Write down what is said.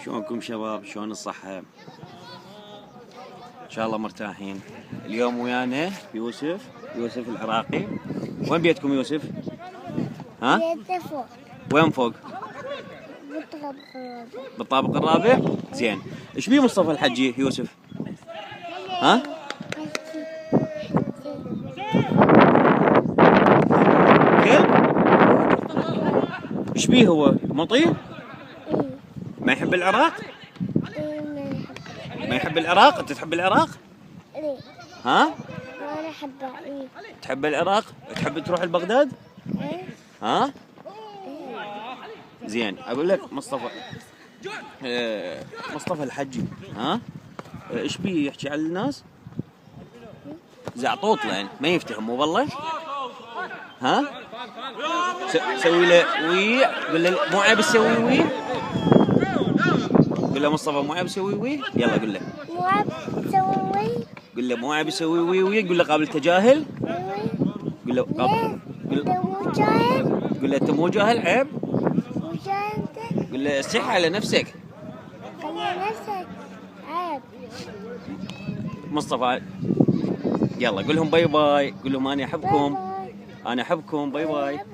شلونكم شباب؟ شلون الصحة؟ إن شاء الله مرتاحين. اليوم ويانا يوسف العراقي. وين بيتكم يوسف؟ ها؟ بيته فوق. وين فوق؟ بالطابق الرابع. بالطابق الرابع؟ زين. إيش بيه مصطفى الحجي يوسف؟ ها؟ كلب؟ إيش بيه هو؟ مطيع؟ إيه. ما يحب العراق؟ إيه ما يحب العراق؟ أنت تحب العراق؟ إيه. ها؟ وأنا أحبه. إيه. تحب العراق؟ تحب تروح لبغداد؟ إيه. ها؟ إيه. زين. اقول لك مصطفى مصطفى الحجي، ها؟ ايش بيه يحكي على الناس؟ زعطوط يعني ما يفتهم مو والله؟ ها؟ سوي له وي، قول له مو عيب تسوي وي؟ قول له مصطفى مو عيب تسوي وي؟ يلا قول له. مو عيب تسوي. قول له مو عيب يسوي وي وي، قول له قابل تجاهل. قول له ليه؟ قول أنت مو جاهل؟ قول له انت مو جاهل عيب. مو جاهل أنت؟ قول له صح على نفسك. خلي نفسك عيب. مصطفى يلا قول لهم باي باي، قول لهم انا احبكم. باي باي. انا احبكم. باي باي. أحبك.